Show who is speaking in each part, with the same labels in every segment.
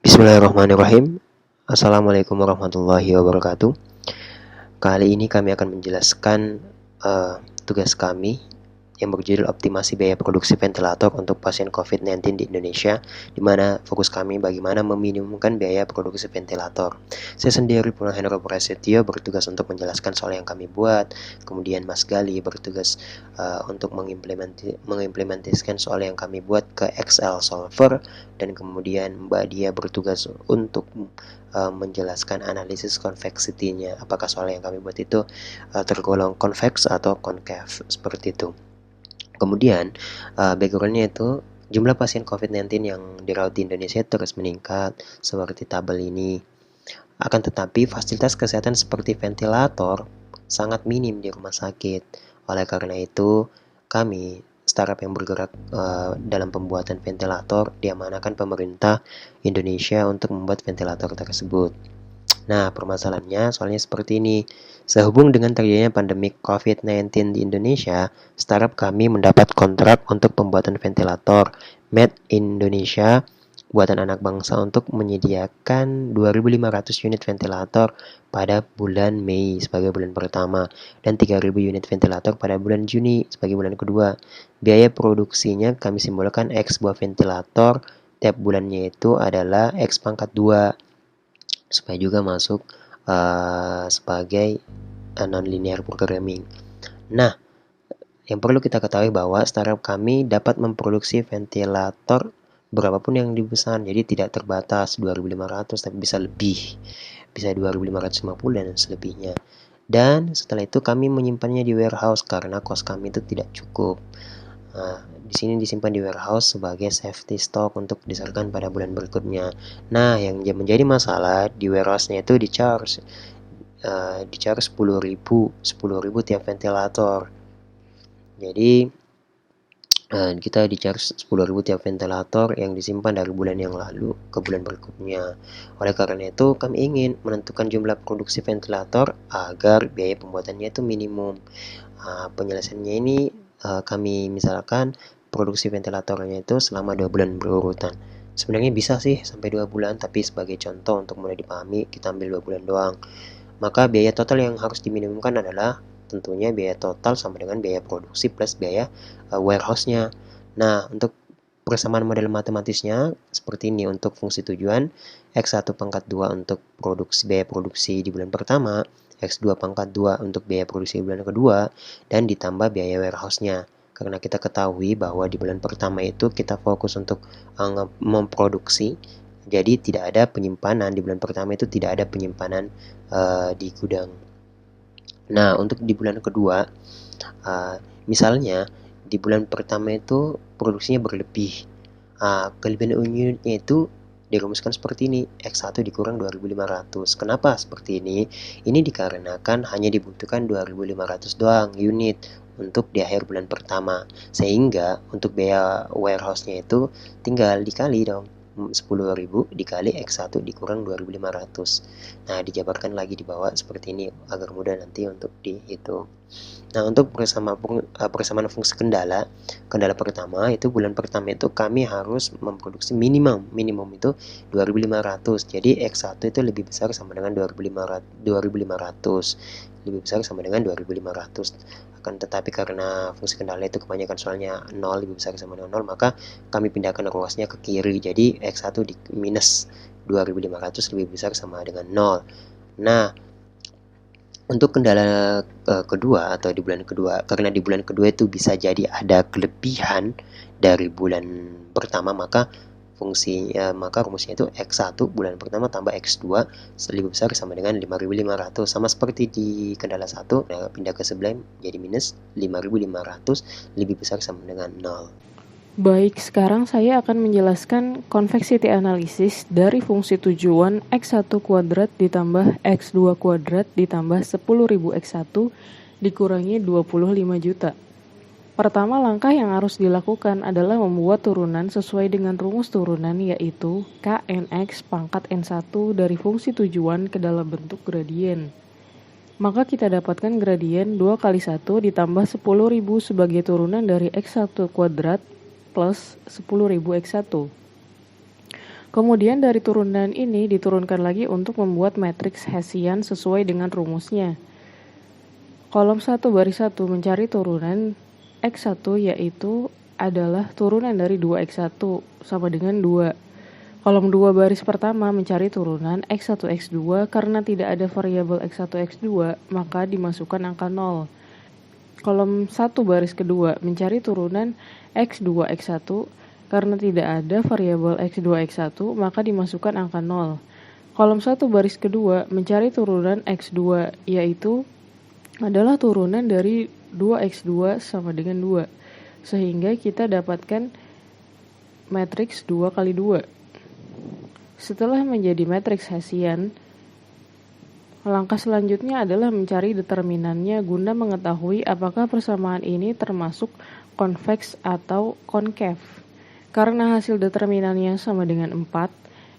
Speaker 1: Bismillahirrahmanirrahim. Assalamualaikum warahmatullahi wabarakatuh. Kali ini kami akan menjelaskan tugas kami yang berjudul optimasi biaya produksi ventilator untuk pasien COVID-19 di Indonesia, di mana fokus kami bagaimana meminimumkan biaya produksi ventilator. Saya sendiri, Purna Hendro Prasetyo, bertugas untuk menjelaskan soal yang kami buat. Kemudian Mas Gali bertugas untuk mengimplementasikan soal yang kami buat ke Excel Solver, dan kemudian Mbak Dia bertugas untuk menjelaskan analisis konveksitinya, apakah soal yang kami buat itu tergolong convex atau concave, seperti itu. Kemudian backgroundnya itu jumlah pasien COVID-19 yang dirawat di Indonesia terus meningkat seperti tabel ini. Akan tetapi fasilitas kesehatan seperti ventilator sangat minim di rumah sakit. Oleh karena itu kami startup yang bergerak dalam pembuatan ventilator diamanakan pemerintah Indonesia untuk membuat ventilator tersebut. Nah, permasalahannya soalnya seperti ini. Sehubung dengan terjadinya pandemi COVID-19 di Indonesia, startup kami mendapat kontrak untuk pembuatan ventilator Made in Indonesia buatan anak bangsa untuk menyediakan 2.500 unit ventilator pada bulan Mei sebagai bulan pertama dan 3.000 unit ventilator pada bulan Juni sebagai bulan kedua. Biaya produksinya kami simbolkan X buah ventilator tiap bulannya itu adalah X pangkat 2 supaya juga masuk sebagai non-linear programming. Nah, yang perlu kita ketahui bahwa startup kami dapat memproduksi ventilator berapapun yang dipesan, jadi tidak terbatas 2.500 tapi bisa lebih, bisa 2.550 dan selebihnya. Dan setelah itu kami menyimpannya di warehouse karena kos kami itu tidak cukup. Nah, di sini disimpan di warehouse sebagai safety stock untuk diserahkan pada bulan berikutnya. Nah, yang menjadi masalah di warehouse-nya itu di charge 10.000 tiap ventilator. Jadi kita di charge 10.000 tiap ventilator yang disimpan dari bulan yang lalu ke bulan berikutnya. Oleh karena itu kami ingin menentukan jumlah produksi ventilator agar biaya pembuatannya itu minimum. Penyelesaiannya ini kami misalkan produksi ventilatornya itu selama 2 bulan berurutan. Sebenarnya bisa sih sampai 2 bulan, tapi sebagai contoh untuk mulai dipahami kita ambil 2 bulan doang. Maka biaya total yang harus diminimumkan adalah tentunya biaya total sama dengan biaya produksi plus biaya warehouse-nya. Nah, untuk persamaan model matematisnya seperti ini untuk fungsi tujuan, X1 pangkat 2 untuk biaya produksi di bulan pertama, X2 pangkat 2 untuk biaya produksi di bulan kedua, dan ditambah biaya warehouse-nya. Karena kita ketahui bahwa di bulan pertama itu kita fokus untuk memproduksi, jadi tidak ada penyimpanan di bulan pertama, itu tidak ada penyimpanan di gudang. Nah, untuk di bulan kedua, misalnya di bulan pertama itu produksinya berlebih. Kelebihan unitnya itu dirumuskan seperti ini, X1 dikurang 2.500. Kenapa seperti ini? Ini dikarenakan hanya dibutuhkan 2.500 doang unit untuk di akhir bulan pertama, sehingga untuk biaya warehouse-nya itu tinggal dikali dong, 10.000 dikali X1 dikurang 2.500. Nah, dijabarkan lagi di bawah seperti ini agar mudah nanti untuk dihitung. Nah, untuk persamaan fungsi kendala pertama itu bulan pertama itu kami harus memproduksi minimum itu 2.500. Jadi X1 itu lebih besar sama dengan 2.500. Lebih besar sama dengan 2.500. Akan tetapi karena fungsi kendala itu kebanyakan soalnya 0 lebih besar sama dengan 0, maka kami pindahkan ruasnya ke kiri. Jadi X1 di minus 2.500 lebih besar sama dengan 0. Nah, untuk kendala kedua atau di bulan kedua, karena di bulan kedua itu bisa jadi ada kelebihan dari bulan pertama, maka rumusnya itu X1 bulan pertama tambah X2 lebih besar sama dengan 5.500. Sama seperti di kendala 1, nah, pindah ke sebelah jadi minus 5.500 lebih besar sama dengan 0.
Speaker 2: Baik, sekarang saya akan menjelaskan convexity analysis dari fungsi tujuan X1 kuadrat ditambah X2 kuadrat ditambah 10.000 X1 dikurangi 25 juta. Pertama, langkah yang harus dilakukan adalah membuat turunan sesuai dengan rumus turunan, yaitu KNX pangkat N1 dari fungsi tujuan ke dalam bentuk gradien. Maka kita dapatkan gradien 2 kali 1 ditambah 10.000 sebagai turunan dari X1 kuadrat plus 10.000 X1. Kemudian dari turunan ini diturunkan lagi untuk membuat matriks Hessian sesuai dengan rumusnya. Kolom 1 baris 1 mencari turunan X1 yaitu adalah turunan dari 2X1 sama dengan 2. Kolom 2 baris pertama mencari turunan X1, X2 karena tidak ada variabel X1, X2 maka dimasukkan angka 0. Kolom 1 baris kedua mencari turunan X2, X1 karena tidak ada variabel X2, X1 maka dimasukkan angka 0. Kolom 1 baris kedua mencari turunan X2 yaitu adalah turunan dari 2X2 sama dengan 2. Sehingga kita dapatkan matriks 2 kali 2. Setelah menjadi matriks Hessian, langkah selanjutnya adalah mencari determinannya guna mengetahui apakah persamaan ini termasuk konveks atau konkev. Karena hasil determinannya sama dengan 4,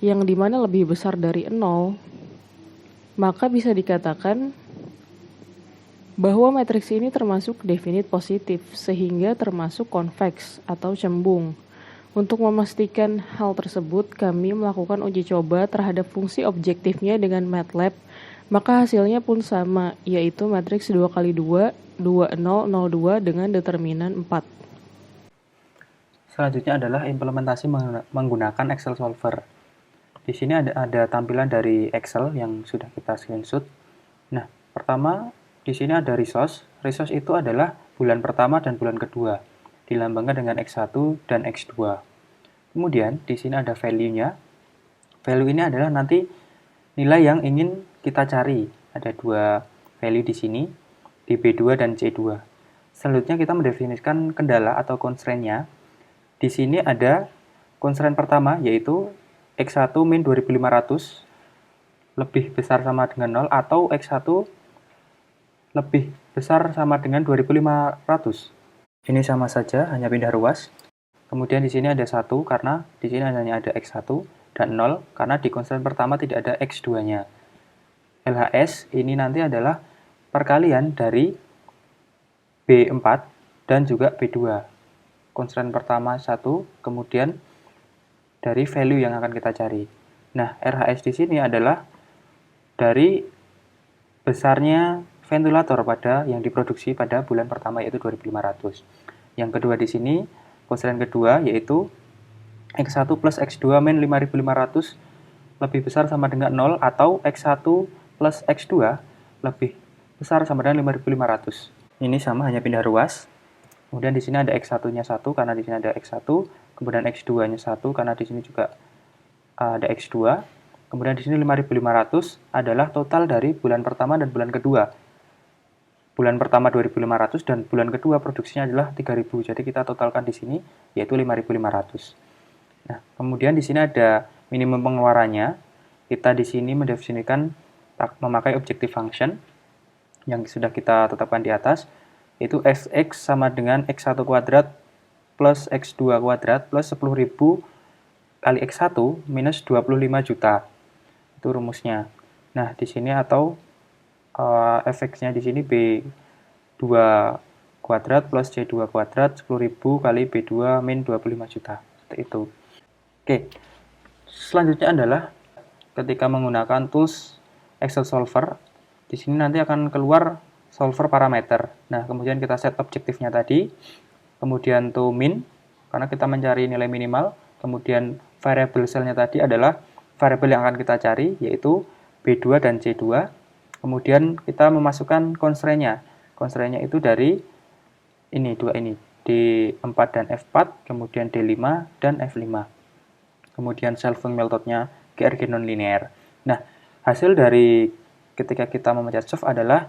Speaker 2: yang dimana lebih besar dari 0, maka bisa dikatakan bahwa matriks ini termasuk definite positif, sehingga termasuk konveks atau cembung. Untuk memastikan hal tersebut, kami melakukan uji coba terhadap fungsi objektifnya dengan MATLAB, maka hasilnya pun sama, yaitu matriks 2 kali 2, 2, 0, 0, 2 dengan determinan 4.
Speaker 3: Selanjutnya adalah implementasi menggunakan Excel Solver. Di sini ada tampilan dari Excel yang sudah kita screenshot. Nah, pertama di sini ada resource. Resource itu adalah bulan pertama dan bulan kedua, dilambangkan dengan X1 dan X2. Kemudian di sini ada value-nya. Value ini adalah nanti nilai yang ingin kita cari. Ada dua value di sini, di B2 dan C2. Selanjutnya kita mendefinisikan kendala atau constraint-nya. Di sini ada constraint pertama yaitu X1 min 2500 lebih besar sama dengan 0 atau X1 lebih besar sama dengan 2500. Ini sama saja, hanya pindah ruas. Kemudian di sini ada 1 karena di sini hanya ada X1 dan 0 karena di constraint pertama tidak ada X2-nya. LHS ini nanti adalah perkalian dari B4 dan juga B2. Constraint pertama 1, kemudian dari value yang akan kita cari. Nah, RHS di sini adalah dari besarnya ventilator pada yang diproduksi pada bulan pertama yaitu 2500. Yang kedua di sini, constraint kedua yaitu X1 plus X2 min 5500 lebih besar sama dengan 0 atau X1 plus X2 lebih besar sama dengan 5500. Ini sama, hanya pindah ruas. Kemudian di sini ada X1-nya 1 karena di sini ada X1, kemudian X2-nya 1 karena di sini juga ada X2. Kemudian di sini 5500 adalah total dari bulan pertama dan bulan kedua. Bulan pertama 2500 dan bulan kedua produksinya adalah 3000. Jadi kita totalkan di sini yaitu 5500. Nah, kemudian di sini ada minimum pengeluarannya. Kita di sini mendefinisikan memakai objective function yang sudah kita tetapkan di atas, yaitu fx sama dengan x1 kuadrat plus x2 kuadrat plus 10.000 kali x1 minus 25 juta. Itu rumusnya. Nah, di sini atau fx-nya di sini b2 kuadrat plus c2 kuadrat 10.000 kali b2 min 25 juta. Seperti itu. Oke. Selanjutnya adalah ketika menggunakan tools Excel Solver, di sini nanti akan keluar solver parameter. Nah, kemudian kita set objektifnya tadi, kemudian to min, karena kita mencari nilai minimal, kemudian variable cell-nya tadi adalah variable yang akan kita cari, yaitu B2 dan C2. Kemudian kita memasukkan constraint-nya. Constraint-nya itu dari ini, dua ini, D4 dan F4, kemudian D5 dan F5. Kemudian solving metode-nya GRG nonlinear. Nah, hasil dari ketika kita memencet solve adalah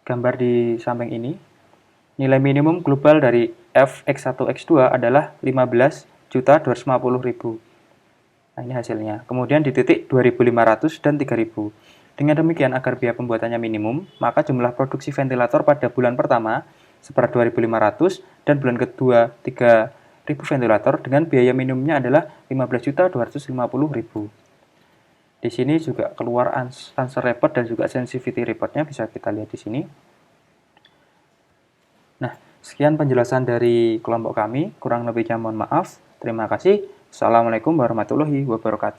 Speaker 3: gambar di samping ini. Nilai minimum global dari Fx1, X2 adalah 15.250.000. Nah, ini hasilnya. Kemudian di titik 2.500 dan 3.000. Dengan demikian, agar biaya pembuatannya minimum, maka jumlah produksi ventilator pada bulan pertama seper 2.500 dan bulan kedua 3.000 ventilator dengan biaya minimumnya adalah 15.250.000. Di sini juga keluar answer report dan juga sensitivity reportnya, bisa kita lihat di sini. Nah, sekian penjelasan dari kelompok kami. Kurang lebihnya mohon maaf. Terima kasih. Assalamualaikum warahmatullahi wabarakatuh.